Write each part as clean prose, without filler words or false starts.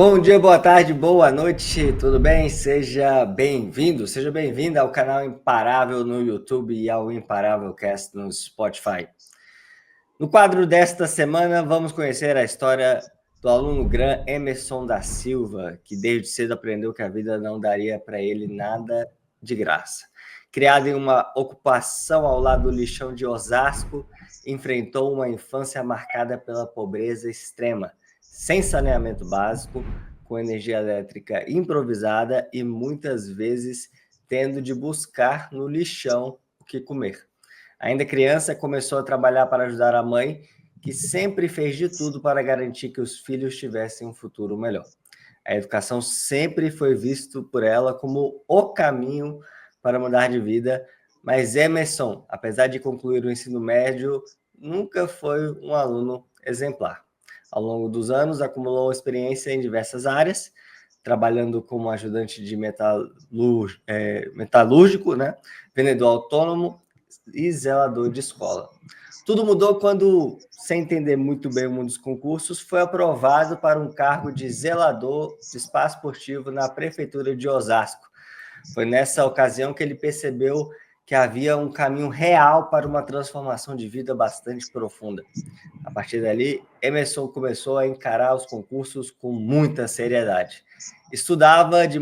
Bom dia, boa tarde, boa noite, tudo bem? Seja bem-vindo, seja bem-vinda ao canal Imparável no YouTube e ao Imparável Cast no Spotify. No quadro desta semana, vamos conhecer a história do aluno Gran Emerson da Silva, que desde cedo aprendeu que a vida não daria para ele nada de graça. Criado em uma ocupação ao lado do lixão de Osasco, enfrentou uma infância marcada pela pobreza extrema, sem saneamento básico, com energia elétrica improvisada e muitas vezes tendo de buscar no lixão o que comer. Ainda criança, começou a trabalhar para ajudar a mãe, que sempre fez de tudo para garantir que os filhos tivessem um futuro melhor. A educação sempre foi vista por ela como o caminho para mudar de vida, mas Emerson, apesar de concluir o ensino médio, nunca foi um aluno exemplar. Ao longo dos anos, acumulou experiência em diversas áreas, trabalhando como ajudante de metalúrgico, né? Vendedor autônomo e zelador de escola. Tudo mudou quando, sem entender muito bem o mundo dos concursos, foi aprovado para um cargo de zelador de espaço esportivo na prefeitura de Osasco. Foi nessa ocasião que ele percebeu que havia um caminho real para uma transformação de vida bastante profunda. A partir dali, Emerson começou a encarar os concursos com muita seriedade. Estudava da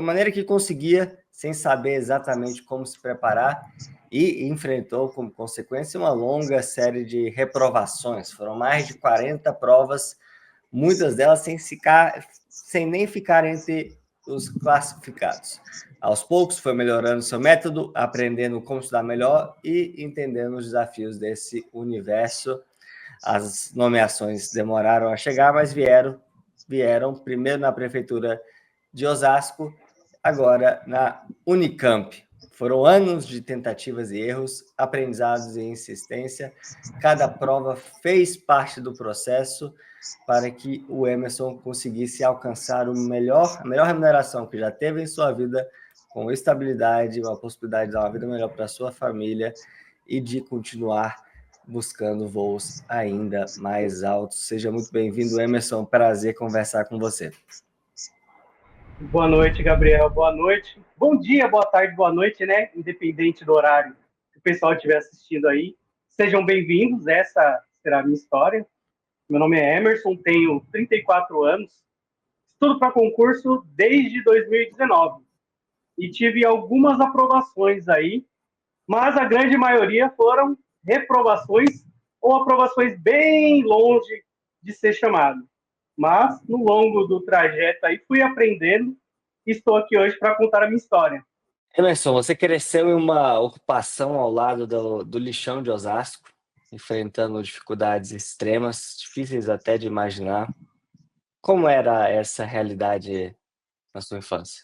maneira que conseguia, sem saber exatamente como se preparar, e enfrentou, como consequência, uma longa série de reprovações. Foram mais de 40 provas, muitas delas sem nem ficar entre os classificados. Aos poucos, foi melhorando seu método, aprendendo como estudar melhor e entendendo os desafios desse universo. As nomeações demoraram a chegar, mas vieram primeiro na prefeitura de Osasco, agora na Unicamp. Foram anos de tentativas e erros, aprendizados e insistência. Cada prova fez parte do processo para que o Emerson conseguisse alcançar a melhor remuneração que já teve em sua vida, com estabilidade, uma possibilidade de dar uma vida melhor para a sua família e de continuar buscando voos ainda mais altos. Seja muito bem-vindo, Emerson. Prazer conversar com você. Boa noite, Gabriel. Boa noite. Bom dia, boa tarde, boa noite, né? Independente do horário que o pessoal estiver assistindo aí. Sejam bem-vindos. Essa será a minha história. Meu nome é Emerson, tenho 34 anos. Estudo para concurso desde 2019. E tive algumas aprovações aí, mas a grande maioria foram reprovações ou aprovações bem longe de ser chamado. Mas, no longo do trajeto aí, fui aprendendo e estou aqui hoje para contar a minha história. Emerson, você cresceu em uma ocupação ao lado do lixão de Osasco, enfrentando dificuldades extremas, difíceis até de imaginar. Como era essa realidade na sua infância?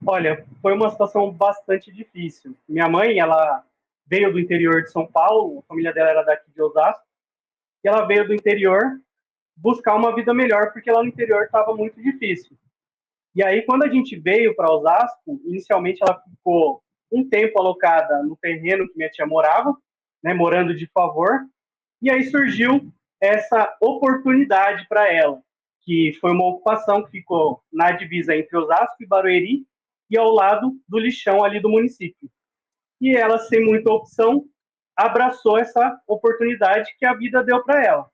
Olha, foi uma situação bastante difícil. Minha mãe, ela veio do interior de São Paulo, a família dela era daqui de Osasco, e ela veio do interior buscar uma vida melhor, porque lá no interior estava muito difícil. E aí, quando a gente veio para Osasco, inicialmente ela ficou um tempo alocada no terreno que minha tia morava, né, morando de favor, e aí surgiu essa oportunidade para ela, que foi uma ocupação que ficou na divisa entre Osasco e Barueri, e ao lado do lixão ali do município. E ela, sem muita opção, abraçou essa oportunidade que a vida deu para ela.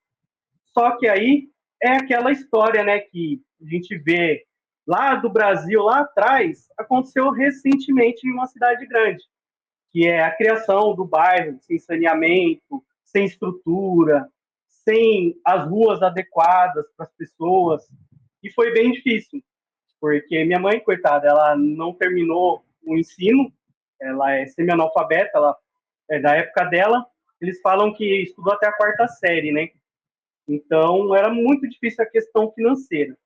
Só que aí é aquela história, né, que a gente vê lá do Brasil, lá atrás, aconteceu recentemente em uma cidade grande, que é a criação do bairro sem saneamento, sem estrutura, sem as ruas adequadas para as pessoas. E foi bem difícil, porque minha mãe, coitada, ela não terminou o ensino, ela é semi-analfabeta, ela é da época dela, eles falam que estudou até a quarta série, né? Então, era muito difícil a questão financeira.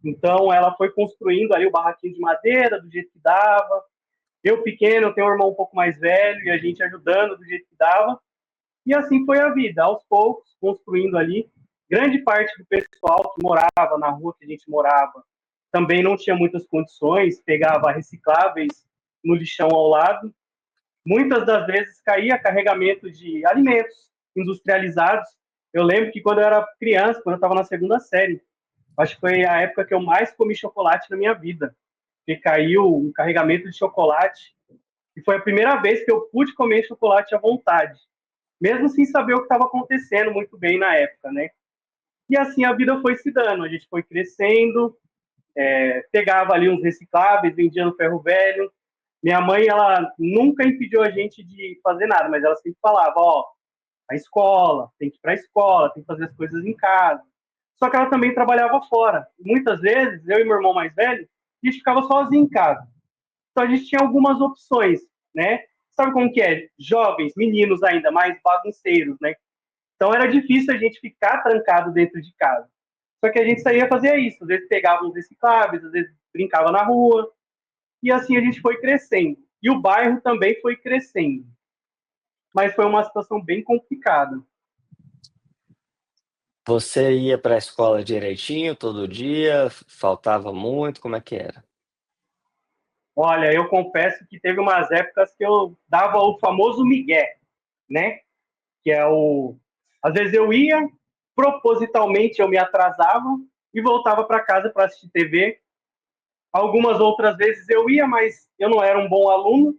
Então, ela foi construindo ali o barraquinho de madeira, do jeito que dava. Eu, pequeno, eu tenho um irmão um pouco mais velho, e a gente ajudando do jeito que dava. E assim foi a vida, aos poucos, construindo ali. Grande parte do pessoal que morava na rua que a gente morava também não tinha muitas condições, pegava recicláveis no lixão ao lado. Muitas das vezes caía carregamento de alimentos industrializados Eu lembro que quando eu era criança, quando eu estava na segunda série, acho que foi a época que eu mais comi chocolate na minha vida. Porque caiu um carregamento de chocolate e foi a primeira vez que eu pude comer chocolate à vontade, mesmo sem saber o que estava acontecendo muito bem na época, né? E assim a vida foi se dando, a gente foi crescendo, pegava ali uns recicláveis, vendia no ferro velho. Minha mãe, ela nunca impediu a gente de fazer nada, mas ela sempre falava, ó, a escola, tem que ir para a escola, tem que fazer as coisas em casa. Só que ela também trabalhava fora. Muitas vezes, eu e meu irmão mais velho, a gente ficava sozinho em casa. Então a gente tinha algumas opções, né? Sabe como que é? Jovens, meninos ainda, mais bagunceiros, né? Então era difícil a gente ficar trancado dentro de casa. Só que a gente saía fazer isso. Às vezes pegava uns recicláveis, às vezes brincava na rua. E assim a gente foi crescendo. E o bairro também foi crescendo. Mas foi uma situação bem complicada. Você ia para a escola direitinho todo dia? Faltava muito? Como é que era? Olha, eu confesso que teve umas épocas que eu dava o famoso migué, né? Que é o... Às vezes eu ia, propositalmente eu me atrasava e voltava para casa para assistir TV. Algumas outras vezes eu ia, mas eu não era um bom aluno,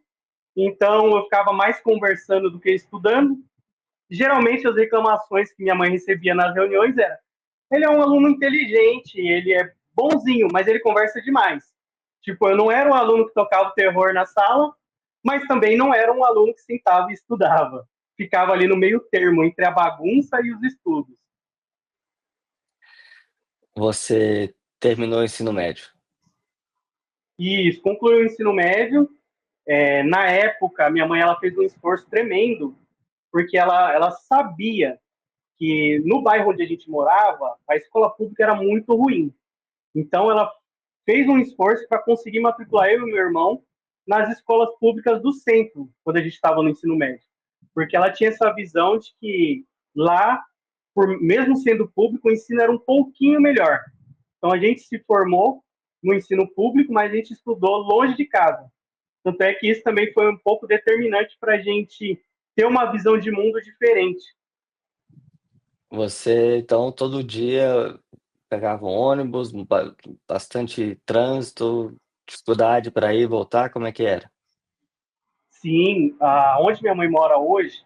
então eu ficava mais conversando do que estudando. Geralmente as reclamações que minha mãe recebia nas reuniões era: ele é um aluno inteligente, ele é bonzinho, mas ele conversa demais. Tipo, eu não era um aluno que tocava o terror na sala, mas também não era um aluno que sentava e estudava. Ficava ali no meio termo, entre a bagunça e os estudos. Você terminou o ensino médio? E concluí o ensino médio. Na época, minha mãe ela fez um esforço tremendo, porque ela sabia que no bairro onde a gente morava, a escola pública era muito ruim. Então, ela fez um esforço para conseguir matricular eu e meu irmão nas escolas públicas do centro, quando a gente estava no ensino médio. Porque ela tinha essa visão de que lá, mesmo sendo público, o ensino era um pouquinho melhor. Então, a gente se formou no ensino público, mas a gente estudou longe de casa. Tanto é que isso também foi um pouco determinante para a gente ter uma visão de mundo diferente. Você, então, todo dia pegava um ônibus, bastante trânsito, dificuldade para ir e voltar, como é que era? Sim, onde minha mãe mora hoje,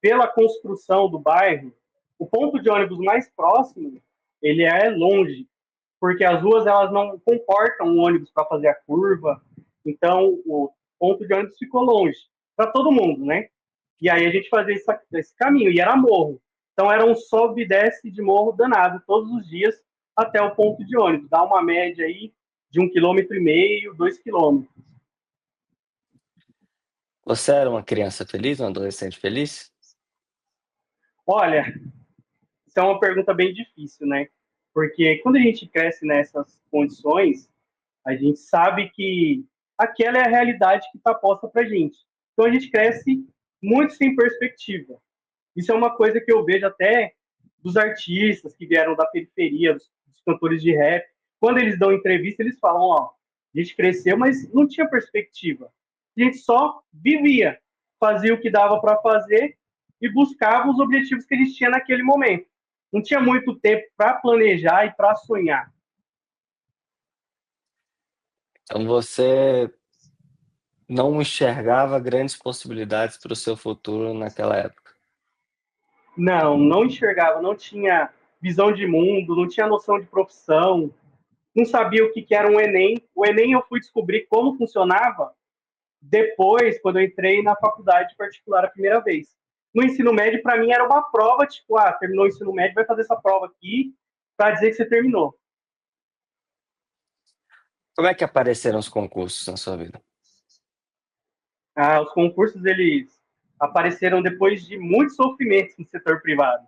pela construção do bairro, o ponto de ônibus mais próximo, ele é longe, porque as ruas elas não comportam um ônibus para fazer a curva, então o ponto de ônibus ficou longe para todo mundo, né? E aí a gente fazia esse caminho, e era morro. Então era um sobe e desce de morro danado todos os dias até o ponto de ônibus. Dá uma média aí de 1,5 km, 2 km. Você era uma criança feliz, um adolescente feliz? Olha, isso é uma pergunta bem difícil, né? Porque quando a gente cresce nessas condições, a gente sabe que aquela é a realidade que está posta para gente. Então a gente cresce muito sem perspectiva. Isso é uma coisa que eu vejo até dos artistas que vieram da periferia, dos cantores de rap. Quando eles dão entrevista, eles falam: ó, a gente cresceu, mas não tinha perspectiva. A gente só vivia, fazia o que dava para fazer e buscava os objetivos que a gente tinha naquele momento. Não tinha muito tempo para planejar e para sonhar. Então você não enxergava grandes possibilidades para o seu futuro naquela época. Não, não enxergava, não tinha visão de mundo, não tinha noção de profissão, não sabia o que era um Enem. O Enem eu fui descobrir como funcionava depois, quando eu entrei na faculdade particular a primeira vez. No ensino médio, para mim, era uma prova, tipo, terminou o ensino médio, vai fazer essa prova aqui para dizer que você terminou. Como é que apareceram os concursos na sua vida? Os concursos, eles apareceram depois de muitos sofrimentos no setor privado.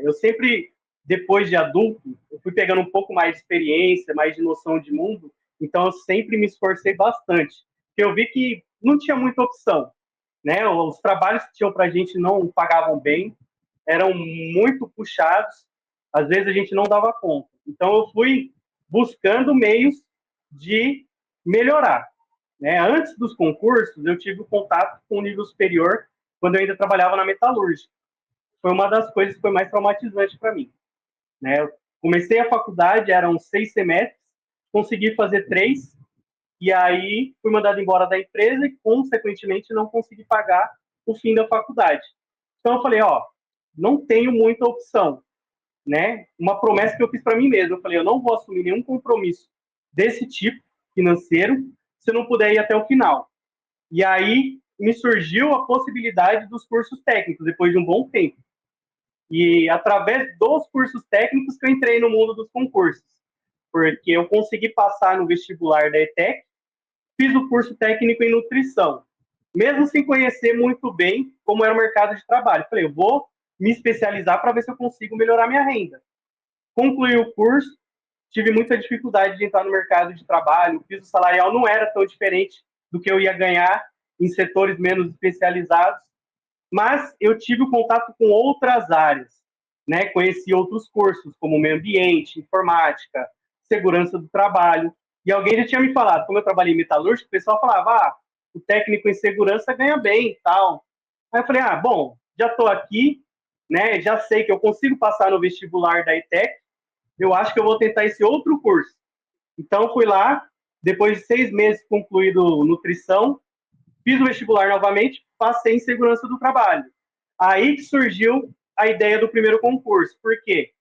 Eu sempre, depois de adulto, eu fui pegando um pouco mais de experiência, mais de noção de mundo, então eu sempre me esforcei bastante, porque eu vi que não tinha muita opção, né? Os trabalhos que tinham para a gente não pagavam bem, eram muito puxados, às vezes a gente não dava conta. Então eu fui buscando meios de melhorar, né? Antes dos concursos, eu tive contato com o nível superior quando eu ainda trabalhava na metalúrgica. foi uma das coisas que foi mais traumatizante para mim, né? Eu comecei a faculdade, eram 6 semestres, consegui fazer 3, e aí fui mandado embora da empresa e, consequentemente, não consegui pagar o fim da faculdade. Então eu falei, ó, não tenho muita opção, né? Uma promessa que eu fiz para mim mesmo, eu falei, eu não vou assumir nenhum compromisso desse tipo financeiro se eu não puder ir até o final. E aí me surgiu a possibilidade dos cursos técnicos depois de um bom tempo. E através dos cursos técnicos que eu entrei no mundo dos concursos, porque eu consegui passar no vestibular da ETEC, fiz o curso técnico em nutrição, mesmo sem conhecer muito bem como era o mercado de trabalho. Falei, eu vou me especializar para ver se eu consigo melhorar minha renda. Concluí o curso, tive muita dificuldade de entrar no mercado de trabalho, o piso salarial não era tão diferente do que eu ia ganhar em setores menos especializados, mas eu tive o contato com outras áreas, né? Conheci outros cursos, como meio ambiente, informática, segurança do trabalho, e alguém já tinha me falado, como eu trabalhei em metalúrgica, o pessoal falava, o técnico em segurança ganha bem e tal. Aí eu falei, bom, já estou aqui, né? Já sei que eu consigo passar no vestibular da ETEC, eu acho que eu vou tentar esse outro curso. Então fui lá, depois de 6 meses concluído nutrição, fiz o vestibular novamente, passei em segurança do trabalho. Aí que surgiu a ideia do primeiro concurso. Por quê?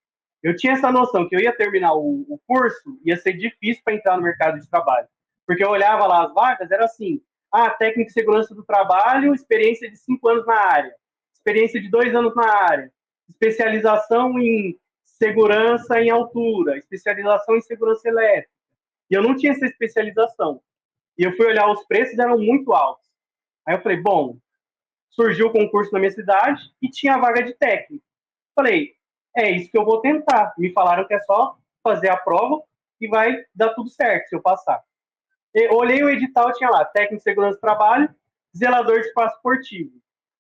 Eu tinha essa noção que eu ia terminar o curso, ia ser difícil para entrar no mercado de trabalho. Porque eu olhava lá as vagas, era assim, técnico de segurança do trabalho, experiência de 5 anos na área, experiência de 2 anos na área, especialização em segurança em altura, especialização em segurança elétrica. E eu não tinha essa especialização. E eu fui olhar os preços, eram muito altos. Aí eu falei, bom, surgiu o concurso na minha cidade e tinha a vaga de técnico. Falei, é isso que eu vou tentar. Me falaram que é só fazer a prova e vai dar tudo certo se eu passar. Eu olhei o edital, tinha lá, técnico de segurança do trabalho, zelador de espaço esportivo.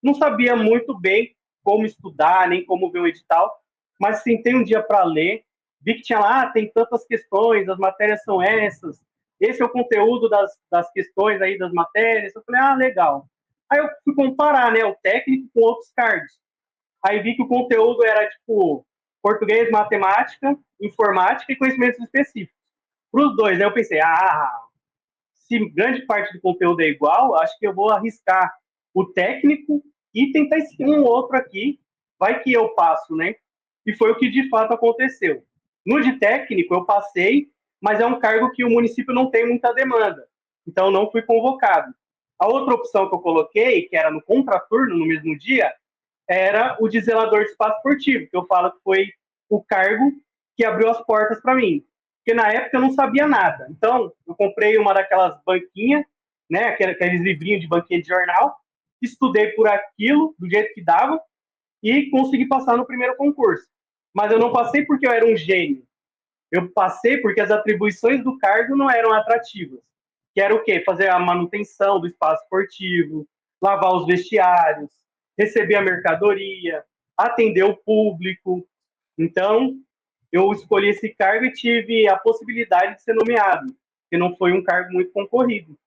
Não sabia muito bem como estudar, nem como ver o edital, mas sentei um dia para ler, vi que tinha lá, tem tantas questões, as matérias são essas, esse é o conteúdo das questões aí das matérias. Eu falei, legal. Aí eu fui comparar, né, o técnico com outros cargos. Aí vi que o conteúdo era, tipo, português, matemática, informática e conhecimentos específicos. Para os dois, aí eu pensei, se grande parte do conteúdo é igual, acho que eu vou arriscar o técnico e tentar esse um outro aqui, vai que eu passo, né? E foi o que de fato aconteceu. No de técnico eu passei, mas é um cargo que o município não tem muita demanda, então não fui convocado. A outra opção que eu coloquei, que era no contraturno, no mesmo dia, era o de zelador de espaço esportivo, que eu falo que foi o cargo que abriu as portas para mim. Porque na época eu não sabia nada. Então, eu comprei uma daquelas banquinhas, né, aqueles livrinhos de banquinha de jornal, estudei por aquilo, do jeito que dava, e consegui passar no primeiro concurso. Mas eu não passei porque eu era um gênio. Eu passei porque as atribuições do cargo não eram atrativas. Que era o quê? Fazer a manutenção do espaço esportivo, lavar os vestiários, receber a mercadoria, atender o público. Então, eu escolhi esse cargo e tive a possibilidade de ser nomeado, que não foi um cargo muito concorrido.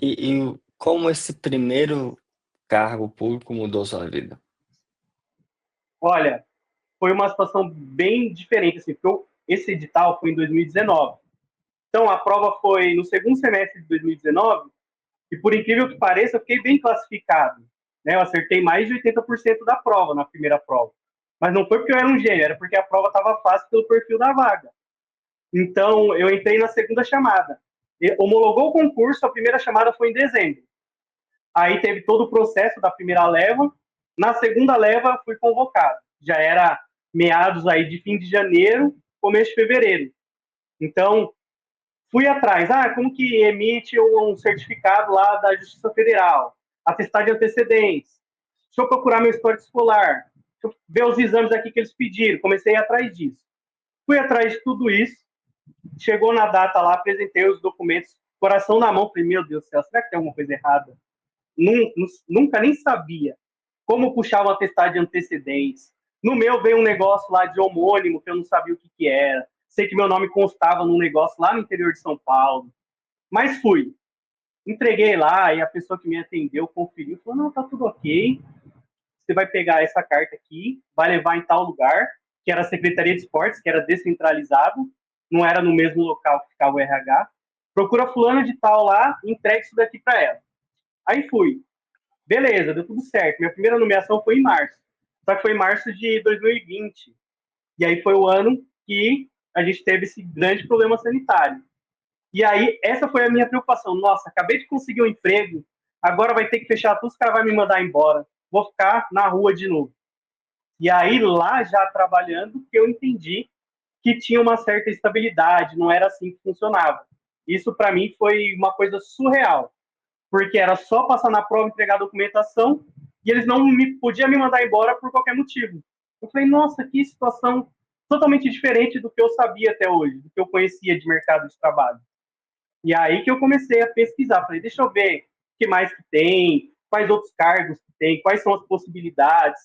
E como esse primeiro cargo público mudou sua vida? Olha, foi uma situação bem diferente, assim, porque esse edital foi em 2019. Então, a prova foi no segundo semestre de 2019, e por incrível que pareça, eu fiquei bem classificado. Né? Eu acertei mais de 80% da prova, na primeira prova. Mas não foi porque eu era um gênio, era porque a prova estava fácil pelo perfil da vaga. Então, eu entrei na segunda chamada. Homologou o concurso, a primeira chamada foi em dezembro. Aí teve todo o processo da primeira leva. Na segunda leva, fui convocado. Já era meados aí de fim de janeiro, começo de fevereiro. Então, fui atrás. Como que emite um certificado lá da Justiça Federal? Atestado de antecedentes. Deixa eu procurar meu histórico escolar. Deixa eu ver os exames aqui que eles pediram. Comecei a ir atrás disso. Fui atrás de tudo isso. Chegou na data lá, apresentei os documentos, coração na mão. Falei, meu Deus do céu, será que tem alguma coisa errada? Nunca nem sabia como puxar um atestado de antecedentes. No meu veio um negócio lá de homônimo, que eu não sabia o que era. Sei que meu nome constava num negócio lá no interior de São Paulo. Mas fui. Entreguei lá e a pessoa que me atendeu conferiu. Falou, não, tá tudo ok. você vai pegar essa carta aqui, vai levar em tal lugar, que era a Secretaria de Esportes, que era descentralizado, não era no mesmo local que ficava o RH. Procura fulana de tal lá e entrega isso daqui para ela. Aí fui. Beleza, deu tudo certo. Minha primeira nomeação foi em março. Só que foi em março de 2020. E aí foi o ano que a gente teve esse grande problema sanitário. E aí, essa foi a minha preocupação. Nossa, acabei de conseguir um emprego, agora vai ter que fechar tudo, os caras vão me mandar embora. Vou ficar na rua de novo. E aí, lá já trabalhando, que eu entendi que tinha uma certa estabilidade, não era assim que funcionava. Isso, para mim, foi uma coisa surreal, porque era só passar na prova, entregar a documentação, e eles não podiam me mandar embora por qualquer motivo. Eu falei, nossa, que situação totalmente diferente do que eu sabia até hoje, do que eu conhecia de mercado de trabalho. E aí que eu comecei a pesquisar. Falei, deixa eu ver o que mais que tem, quais outros cargos que tem, quais são as possibilidades,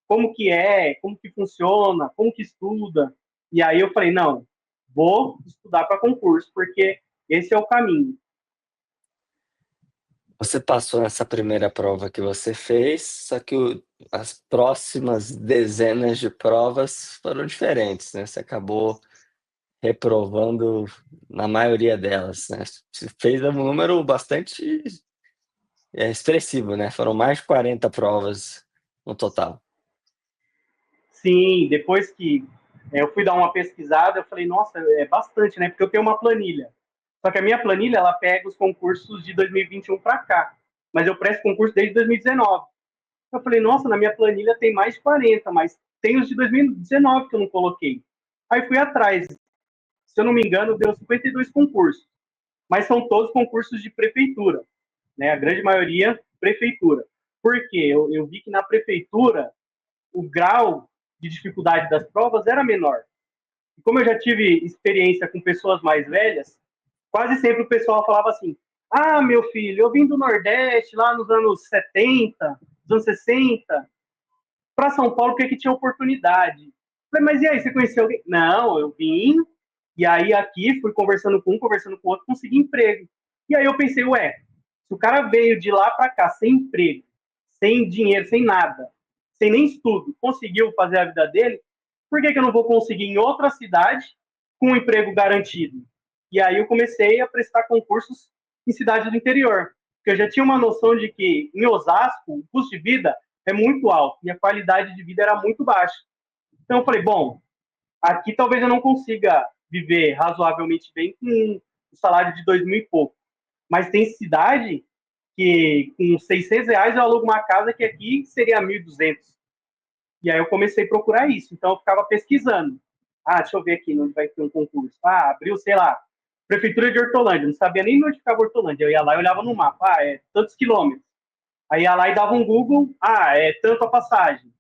como que é, como que funciona, como que estuda. E aí eu falei, não, vou estudar para concurso, porque esse é o caminho. Você passou nessa primeira prova que você fez, só que as próximas dezenas de provas foram diferentes, né? Você acabou reprovando na maioria delas, né? Você fez um número bastante expressivo, né? Foram mais de 40 provas no total. Sim, depois que eu fui dar uma pesquisada, eu falei, nossa, é bastante, né? Porque eu tenho uma planilha. Só que a minha planilha, ela pega os concursos de 2021 para cá. Mas eu presto concurso desde 2019. Eu falei, nossa, na minha planilha tem mais de 40, mas tem os de 2019 que eu não coloquei. Aí fui atrás. Se eu não me engano, deu 52 concursos. Mas são todos concursos de prefeitura. Né? A grande maioria, prefeitura. Por quê? Eu vi que na prefeitura o grau de dificuldade das provas era menor. E como eu já tive experiência com pessoas mais velhas, quase sempre o pessoal falava assim: ah, meu filho, eu vim do Nordeste lá nos anos 70, nos anos 60, para São Paulo porque que tinha oportunidade. Falei, mas e aí, você conheceu alguém? Não, eu vim, e aí aqui fui conversando com um, conversando com outro, consegui emprego. E aí eu pensei, ué, se o cara veio de lá para cá sem emprego, sem dinheiro, sem nada, sem nem estudo, conseguiu fazer a vida dele, por que eu não vou conseguir em outra cidade com um emprego garantido? E aí eu comecei a prestar concursos em cidades do interior, porque eu já tinha uma noção de que em Osasco o custo de vida é muito alto e a qualidade de vida era muito baixa. Então eu falei, bom, aqui talvez eu não consiga viver razoavelmente bem com um salário de 2.000 e pouco, mas tem cidade que com R$ 600 eu alugo uma casa que aqui seria 1.200. E aí eu comecei a procurar isso. Então eu ficava pesquisando. Ah, deixa eu ver aqui onde vai ter um concurso. Ah, abriu, sei lá, Prefeitura de Hortolândia. Não sabia nem onde ficava Hortolândia. Eu ia lá e olhava no mapa. Ah, é tantos quilômetros. Aí ia lá e dava um Google. Ah, é tanto a passagem.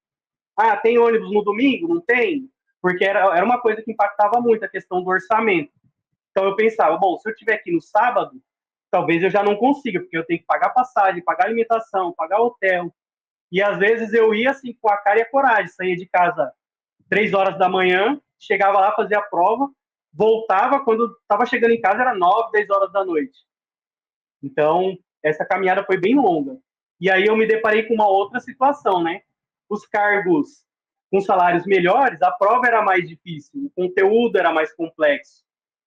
Ah, tem ônibus no domingo? Não tem? Porque era uma coisa que impactava muito a questão do orçamento. Então eu pensava, bom, se eu estiver aqui no sábado, talvez eu já não consiga, porque eu tenho que pagar passagem, pagar alimentação, pagar hotel. E às vezes eu ia assim com a cara e a coragem, saía de casa 3 horas da manhã, chegava lá, fazia a prova, voltava, quando estava chegando em casa era 9, 10 horas da noite. Então, essa caminhada foi bem longa. E aí eu me deparei com uma outra situação, né? Os cargos com salários melhores, a prova era mais difícil, o conteúdo era mais complexo,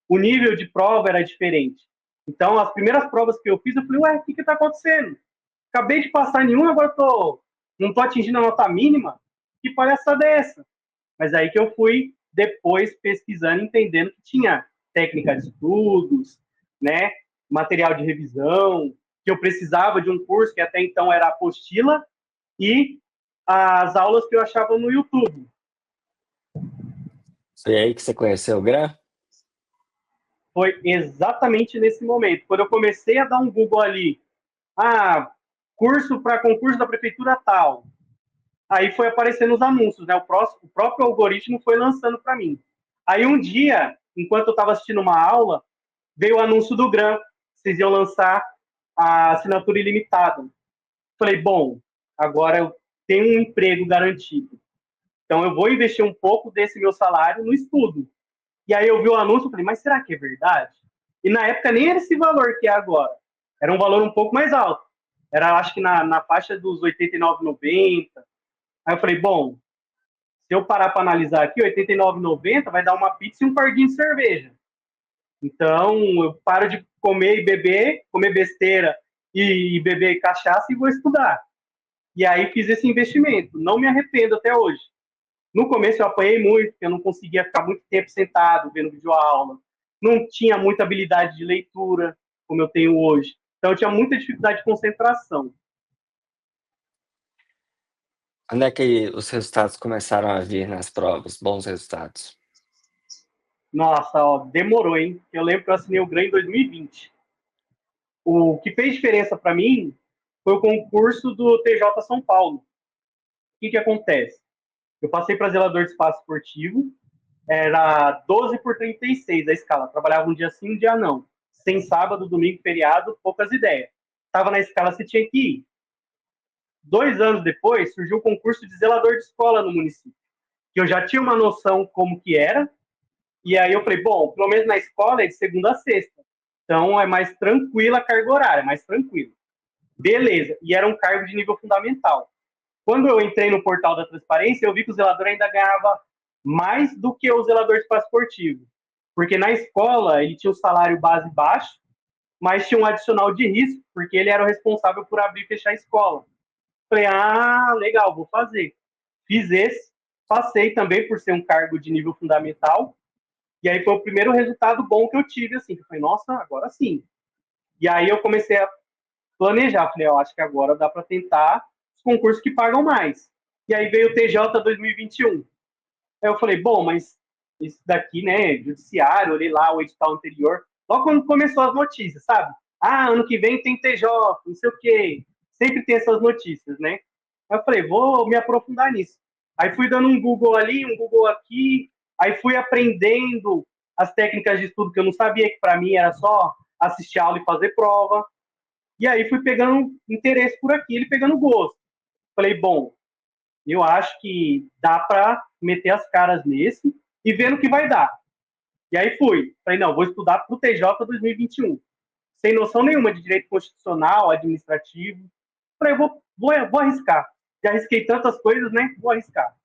o nível de prova era diferente. Então, as primeiras provas que eu fiz, eu falei, ué, o que está acontecendo? Acabei de passar nenhum, agora não estou atingindo a nota mínima? Que palhaçada é essa? Mas aí que eu fui depois pesquisando, entendendo que tinha técnica de estudos, né, material de revisão, que eu precisava de um curso que até então era apostila e as aulas que eu achava no YouTube. Foi aí que você conheceu o GRAM? Foi exatamente nesse momento, quando eu comecei a dar um Google ali, curso para concurso da prefeitura tal. Aí foi aparecendo os anúncios, né? O próprio algoritmo foi lançando para mim. Aí um dia, enquanto eu estava assistindo uma aula, veio o anúncio do GRAM, vocês iam lançar a assinatura ilimitada. Falei, bom, agora eu tenho um emprego garantido. Então eu vou investir um pouco desse meu salário no estudo. E aí eu vi o anúncio e falei, mas será que é verdade? E na época nem era esse valor que é agora. Era um valor um pouco mais alto. Era, acho que na faixa dos R$ 89,90. Aí eu falei, bom, se eu parar para analisar aqui, R$ 89,90 vai dar uma pizza e um fardinho de cerveja. Então, eu paro de comer e beber, comer besteira e beber cachaça e vou estudar. E aí fiz esse investimento. Não me arrependo até hoje. No começo eu apanhei muito, porque eu não conseguia ficar muito tempo sentado vendo videoaula. Não tinha muita habilidade de leitura, como eu tenho hoje. Então eu tinha muita dificuldade de concentração. Quando é que os resultados começaram a vir nas provas? Bons resultados. Nossa, ó, demorou, hein? Eu lembro que eu assinei o GRAM em 2020. O que fez diferença para mim foi o concurso do TJ São Paulo. O que acontece? Eu passei para zelador de espaço esportivo, era 12 por 36 a escala. Trabalhava um dia sim, um dia não. Sem sábado, domingo, feriado, poucas ideias. Estava na escala, você tinha que ir. 2 anos depois, surgiu o concurso de zelador de escola no município, que eu já tinha uma noção como que era, e aí eu falei, bom, pelo menos na escola é de segunda a sexta, então é mais tranquila a carga horária, mais tranquilo. Beleza, e era um cargo de nível fundamental. Quando eu entrei no portal da transparência, eu vi que o zelador ainda ganhava mais do que o zelador de espaço esportivo, porque na escola ele tinha o salário base baixo, mas tinha um adicional de risco, porque ele era o responsável por abrir e fechar a escola. Falei, legal, vou fazer. Fiz esse, passei também por ser um cargo de nível fundamental, e aí foi o primeiro resultado bom que eu tive, assim, que eu falei, nossa, agora sim. E aí eu comecei a planejar, falei, acho que agora dá para tentar os concursos que pagam mais. E aí veio o TJ 2021. Aí eu falei, bom, mas isso daqui, né, judiciário, olhei lá o edital anterior, logo quando começou as notícias, sabe? Ano que vem tem TJ, não sei o quê. Sempre tem essas notícias, né? Aí eu falei, vou me aprofundar nisso. Aí fui dando um Google ali, um Google aqui, aí fui aprendendo as técnicas de estudo que eu não sabia, que para mim era só assistir aula e fazer prova. E aí fui pegando interesse por aquilo e pegando gosto. Falei, bom, eu acho que dá para meter as caras nesse e ver no que vai dar. E aí fui. Falei, não, vou estudar para o TJ 2021. Sem noção nenhuma de direito constitucional, administrativo. Falei, vou arriscar. Já arrisquei tantas coisas, né? Vou arriscar.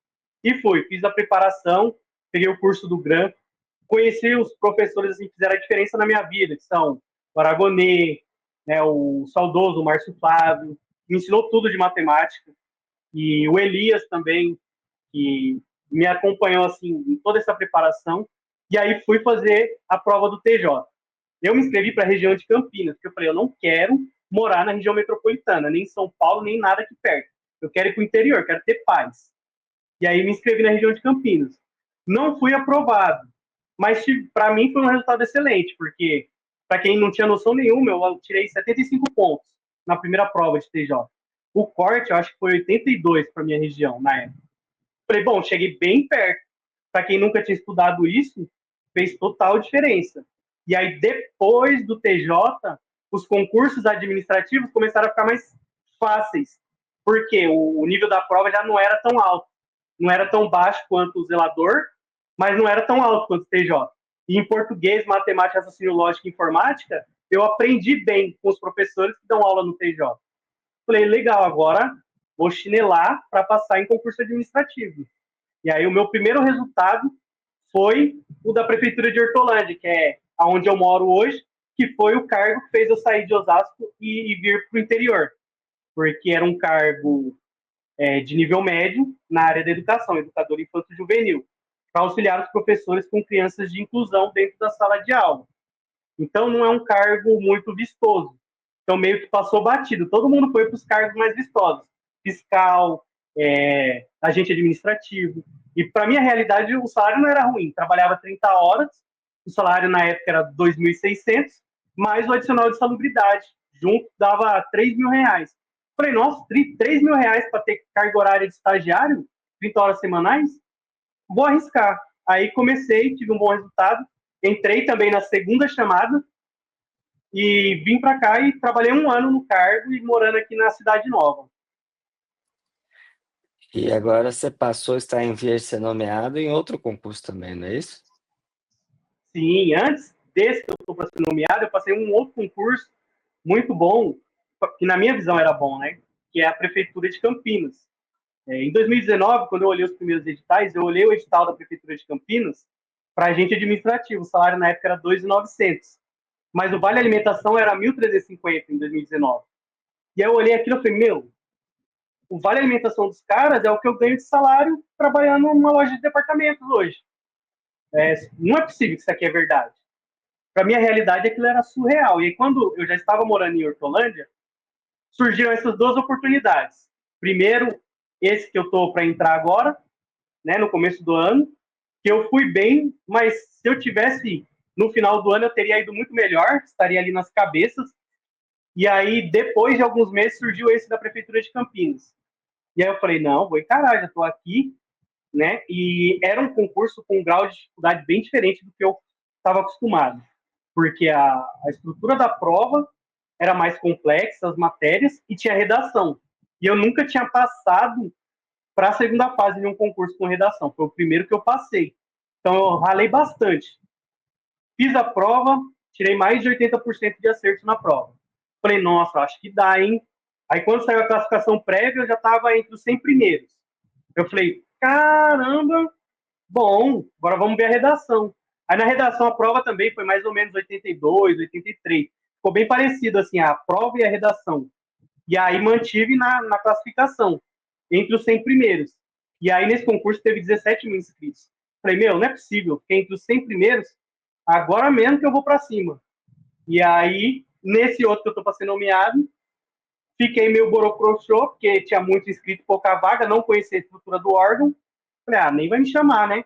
E fui. Fiz a preparação, peguei o curso do GRAM, conheci os professores assim, que fizeram a diferença na minha vida, que são o Aragonê, né, o saudoso Márcio Flávio, me ensinou tudo de matemática, e o Elias também, que me acompanhou assim em toda essa preparação. E aí fui fazer a prova do TJ. Eu me inscrevi para a região de Campinas, porque eu falei, eu não quero morar na região metropolitana, nem em São Paulo, nem nada aqui perto. Eu quero ir para o interior, quero ter paz. E aí me inscrevi na região de Campinas. Não fui aprovado, mas para mim foi um resultado excelente, porque para quem não tinha noção nenhuma, eu tirei 75 pontos na primeira prova de TJ. O corte, eu acho que foi 82 para minha região na época. Falei, bom, cheguei bem perto. Para quem nunca tinha estudado isso, fez total diferença. E aí, depois do TJ, os concursos administrativos começaram a ficar mais fáceis, porque o nível da prova já não era tão alto. Não era tão baixo quanto o zelador, mas não era tão alto quanto o TJ. E em português, matemática, raciocínio lógico e informática, eu aprendi bem com os professores que dão aula no TJ. Falei, legal, agora vou chinelar para passar em concurso administrativo. E aí o meu primeiro resultado foi o da Prefeitura de Hortolândia, que é onde eu moro hoje, que foi o cargo que fez eu sair de Osasco e vir para o interior, porque era um cargo de nível médio na área da educação, educador infanto-juvenil, para auxiliar os professores com crianças de inclusão dentro da sala de aula. Então não é um cargo muito vistoso. Então meio que passou batido. Todo mundo foi para os cargos mais vistosos. Fiscal, agente administrativo. E para minha realidade o salário não era ruim. Trabalhava 30 horas, o salário na época era 2.600, mais o adicional de salubridade. Junto dava R$ 3.000. Falei, nossa, R$ 3.000 para ter carga horária de estagiário? 30 horas semanais? Vou arriscar. Aí comecei, tive um bom resultado. Entrei também na segunda chamada e vim para cá e trabalhei 1 ano no cargo e morando aqui na Cidade Nova. E agora você passou a estar em vias de ser nomeado em outro concurso também, não é isso? Sim, antes desse que eu estou para ser nomeado, eu passei um outro concurso muito bom, que na minha visão era bom, né? Que é a Prefeitura de Campinas. Em 2019, quando eu olhei os primeiros editais, eu olhei o edital da Prefeitura de Campinas para agente administrativo. O salário na época era 2.900, mas o vale alimentação era 1.350 em 2019. E aí eu olhei aquilo e falei, meu, o vale alimentação dos caras é o que eu ganho de salário trabalhando numa loja de departamentos hoje. Não é possível que isso aqui é verdade. Para mim, a realidade aquilo era surreal. E aí, quando eu já estava morando em Hortolândia, surgiram essas duas oportunidades. Primeiro, esse que eu estou para entrar agora, né, no começo do ano, que eu fui bem, mas se eu tivesse no final do ano, eu teria ido muito melhor, estaria ali nas cabeças. E aí, depois de alguns meses, surgiu esse da Prefeitura de Campinas. E aí eu falei, não, vou encarar, já estou aqui, né? E era um concurso com um grau de dificuldade bem diferente do que eu estava acostumado, porque a estrutura da prova era mais complexa, as matérias, e tinha redação. E eu nunca tinha passado para a segunda fase de um concurso com redação. Foi o primeiro que eu passei. Então eu ralei bastante. Fiz a prova, tirei mais de 80% de acerto na prova. Falei, nossa, acho que dá, hein? Aí quando saiu a classificação prévia, eu já estava entre os 100 primeiros. Eu falei, caramba, bom, agora vamos ver a redação. Aí na redação a prova também foi mais ou menos 82, 83. Ficou bem parecido, assim, a prova e a redação. E aí mantive na classificação, entre os 100 primeiros. E aí nesse concurso teve 17 mil inscritos. Falei, meu, não é possível, fiquei entre os 100 primeiros, agora mesmo que eu vou para cima. E aí, nesse outro que eu tô para ser nomeado, fiquei meio borocochô, porque tinha muito inscrito, pouca vaga, não conhecia a estrutura do órgão. Falei, nem vai me chamar, né?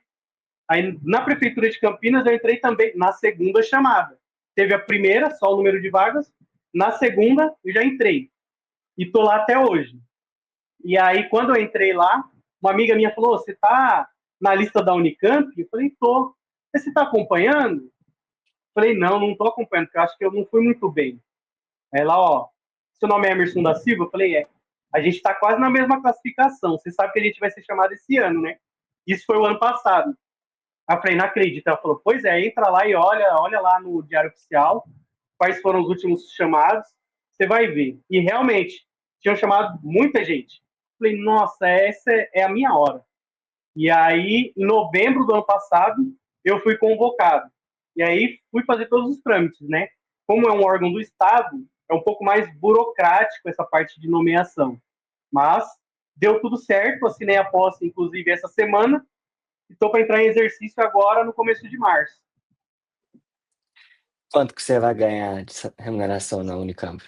Aí, na Prefeitura de Campinas, eu entrei também na segunda chamada. Teve a primeira, só o número de vagas. Na segunda, eu já entrei. E tô lá até hoje. E aí, quando eu entrei lá, uma amiga minha falou, você tá na lista da Unicamp? Eu falei, tô. Você tá acompanhando? Eu falei, não tô acompanhando, porque eu acho que eu não fui muito bem. Ela, seu nome é Emerson da Silva? Eu falei, é. A gente tá quase na mesma classificação. Você sabe que a gente vai ser chamado esse ano, né? Isso foi o ano passado. Aí eu falei, não acredito. Ela falou, pois é, entra lá e olha lá no Diário Oficial quais foram os últimos chamados, você vai ver. E realmente, tinham chamado muita gente. Eu falei, nossa, essa é a minha hora. E aí, em novembro do ano passado, eu fui convocado. E aí, fui fazer todos os trâmites, né? Como é um órgão do Estado, é um pouco mais burocrático essa parte de nomeação. Mas deu tudo certo, assinei a posse, inclusive, essa semana, estou para entrar em exercício agora no começo de março. Quanto que você vai ganhar de remuneração na Unicamp?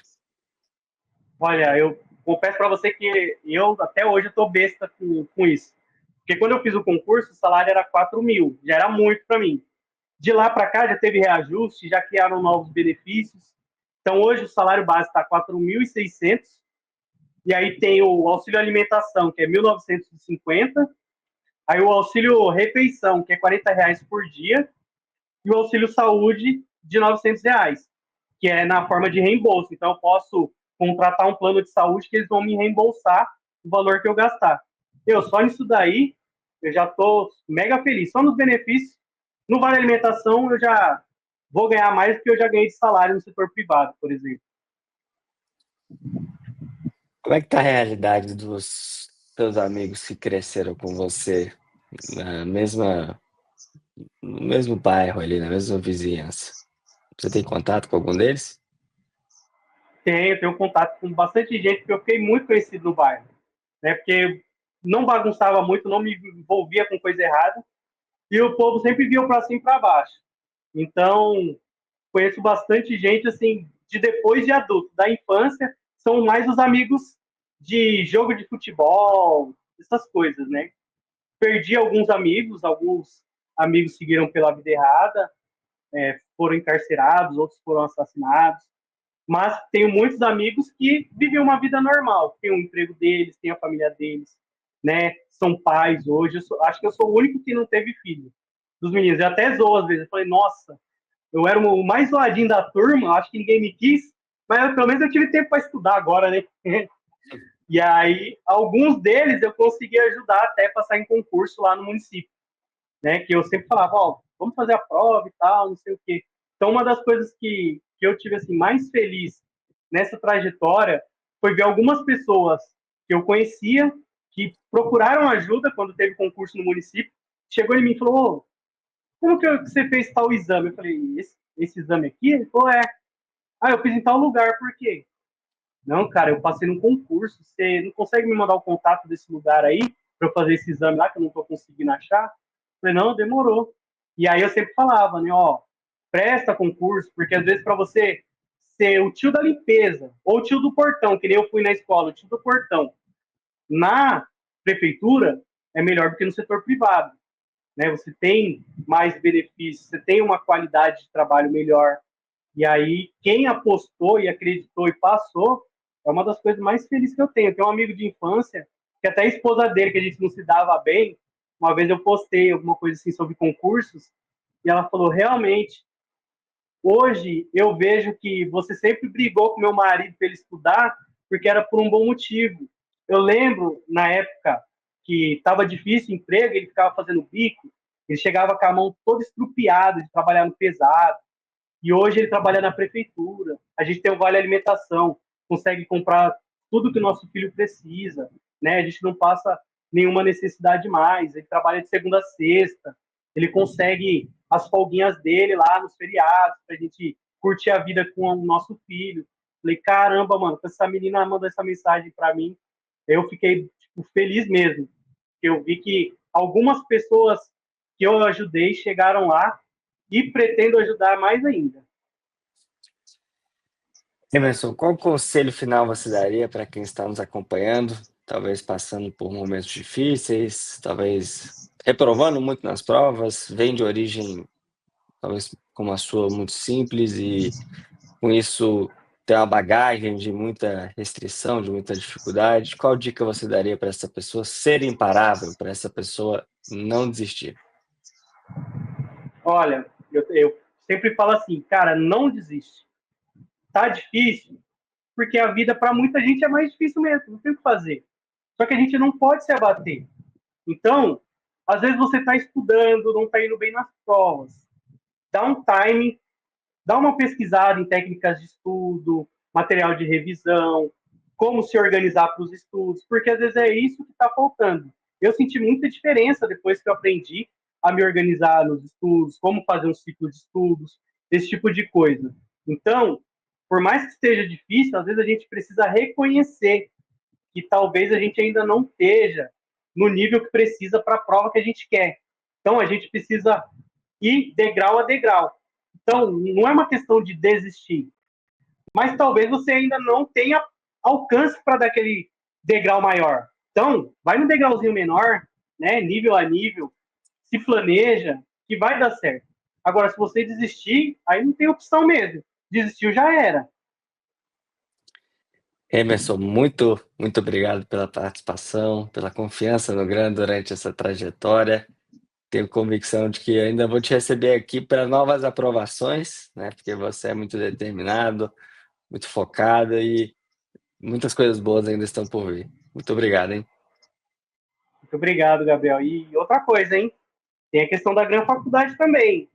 Olha, eu confesso para você que eu até hoje estou besta com isso. Porque quando eu fiz o concurso, o salário era 4 mil, já era muito para mim. De lá para cá já teve reajuste, já criaram novos benefícios. Então hoje o salário base está 4.600. E aí tem o auxílio alimentação, que é 1.950. Aí o auxílio refeição, que é R$ 40 por dia. E o auxílio saúde de R$ 900, que é na forma de reembolso. Então eu posso contratar um plano de saúde que eles vão me reembolsar o valor que eu gastar. Só nisso daí, eu já estou mega feliz. Só nos benefícios, no Vale Alimentação, eu já vou ganhar mais do que eu já ganhei de salário no setor privado, por exemplo. Como é que tá a realidade dos seus amigos que cresceram com você no mesmo bairro ali, na mesma vizinhança? Você tem contato com algum deles? Tenho contato com bastante gente, porque eu fiquei muito conhecido no bairro, né? Porque não bagunçava muito, não me envolvia com coisa errada, e o povo sempre via para cima e para baixo. Então, conheço bastante gente, assim, de depois de adulto, da infância, são mais os amigos de jogo de futebol, essas coisas, né? Perdi alguns amigos seguiram pela vida errada, foram encarcerados, outros foram assassinados, mas tenho muitos amigos que vivem uma vida normal, tem o emprego deles, tem a família deles, né? São pais hoje. Acho que eu sou o único que não teve filho dos meninos. Eu até zoo às vezes. Eu falei, nossa, eu era o mais zoadinho da turma, acho que ninguém me quis, mas pelo menos eu tive tempo para estudar agora, né? E aí, alguns deles eu consegui ajudar até passar em concurso lá no município, né? Que eu sempre falava, vamos fazer a prova e tal, não sei o quê. Então, uma das coisas que eu tive assim mais feliz nessa trajetória foi ver algumas pessoas que eu conhecia que procuraram ajuda quando teve concurso no município. Chegou em mim e falou: "Ô, como que você fez tal exame?" Eu falei: esse exame aqui? Ele falou: "É." "Ah, eu fiz em tal lugar, por quê?" "Não, cara, eu passei num concurso, você não consegue me mandar o contato desse lugar aí para eu fazer esse exame lá que eu não estou conseguindo achar?" Eu falei: "Não, demorou." E aí eu sempre falava, né, ó, presta concurso, porque às vezes para você ser o tio da limpeza ou o tio do portão, que nem eu fui na escola, o tio do portão, na prefeitura é melhor do que no setor privado, né? Você tem mais benefícios, você tem uma qualidade de trabalho melhor. E aí, quem apostou e acreditou e passou, é uma das coisas mais felizes que eu tenho. Eu tenho um amigo de infância, que até a esposa dele, que a gente não se dava bem, uma vez eu postei alguma coisa assim sobre concursos, e ela falou: "Realmente, hoje eu vejo que você sempre brigou com meu marido para ele estudar, porque era por um bom motivo. Eu lembro, na época, que estava difícil o emprego, ele ficava fazendo bico, ele chegava com a mão toda estrupiada de trabalhar no pesado, e hoje ele trabalha na prefeitura. A gente tem o Vale Alimentação, consegue comprar tudo que o nosso filho precisa, né? A gente não passa nenhuma necessidade mais. Ele trabalha de segunda a sexta, ele consegue as folguinhas dele lá nos feriados, pra gente curtir a vida com o nosso filho." Falei: "Caramba, mano, quando essa menina mandou essa mensagem para mim, eu fiquei, tipo, feliz mesmo. Eu vi que algumas pessoas que eu ajudei chegaram lá e pretendo ajudar mais ainda." Emerson, qual conselho final você daria para quem está nos acompanhando, talvez passando por momentos difíceis, talvez reprovando muito nas provas, vem de origem, talvez como a sua, muito simples e com isso tem uma bagagem de muita restrição, de muita dificuldade? Qual dica você daria para essa pessoa ser imparável, para essa pessoa não desistir? Olha, eu sempre falo assim, cara, não desiste. Tá difícil, porque a vida para muita gente é mais difícil mesmo, não tem o que fazer. Só que a gente não pode se abater. Então, às vezes você está estudando, não está indo bem nas provas. Dá um time, dá uma pesquisada em técnicas de estudo, material de revisão, como se organizar para os estudos, porque às vezes é isso que está faltando. Eu senti muita diferença depois que eu aprendi a me organizar nos estudos, como fazer um ciclo de estudos, esse tipo de coisa. Então, por mais que esteja difícil, às vezes a gente precisa reconhecer que talvez a gente ainda não esteja no nível que precisa para a prova que a gente quer. Então, a gente precisa ir degrau a degrau. Então, não é uma questão de desistir, mas talvez você ainda não tenha alcance para dar aquele degrau maior. Então, vai no degrauzinho menor, né, nível a nível, se planeja, que vai dar certo. Agora, se você desistir, aí não tem opção mesmo. Desistiu, já era. Emerson, muito obrigado pela participação, pela confiança no Gran durante essa trajetória. Tenho convicção de que ainda vou te receber aqui para novas aprovações, né? Porque você é muito determinado, muito focado e muitas coisas boas ainda estão por vir. Muito obrigado, hein? Muito obrigado, Gabriel. E outra coisa, hein? Tem a questão da Gran Faculdade também.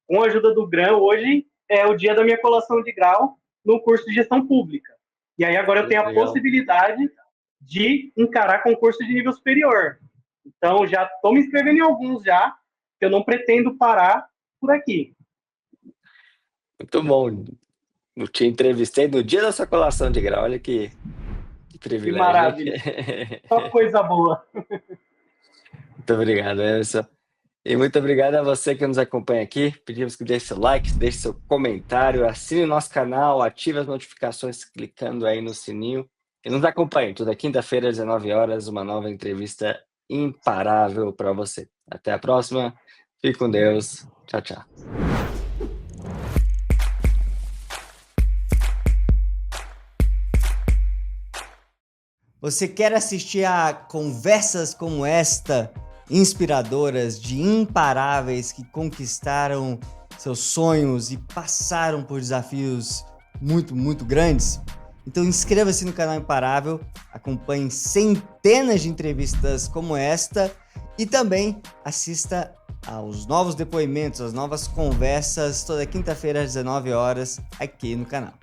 Com a ajuda do Gran, hoje é o dia da minha colação de grau no curso de gestão pública. E aí agora eu tenho a Legal. possibilidade de encarar concurso de nível superior. Então já estou me inscrevendo em alguns já, que eu não pretendo parar por aqui. Muito bom. Eu te entrevistei no dia da sua colação de grau. Olha que Que privilégio, hein? maravilha. Só coisa boa. Muito obrigado, Emerson. E muito obrigado a você que nos acompanha aqui. Pedimos que deixe seu like, deixe seu comentário, assine o nosso canal, ative as notificações clicando aí no sininho e nos acompanhe. Toda quinta-feira, às 19 horas, uma nova entrevista imparável para você. Até a próxima. Fique com Deus. Tchau, tchau. Você quer assistir a conversas como esta, inspiradoras, de imparáveis que conquistaram seus sonhos e passaram por desafios muito grandes? Então inscreva-se no canal Imparável, acompanhe centenas de entrevistas como esta e também assista aos novos depoimentos, às novas conversas toda quinta-feira às 19 horas aqui no canal.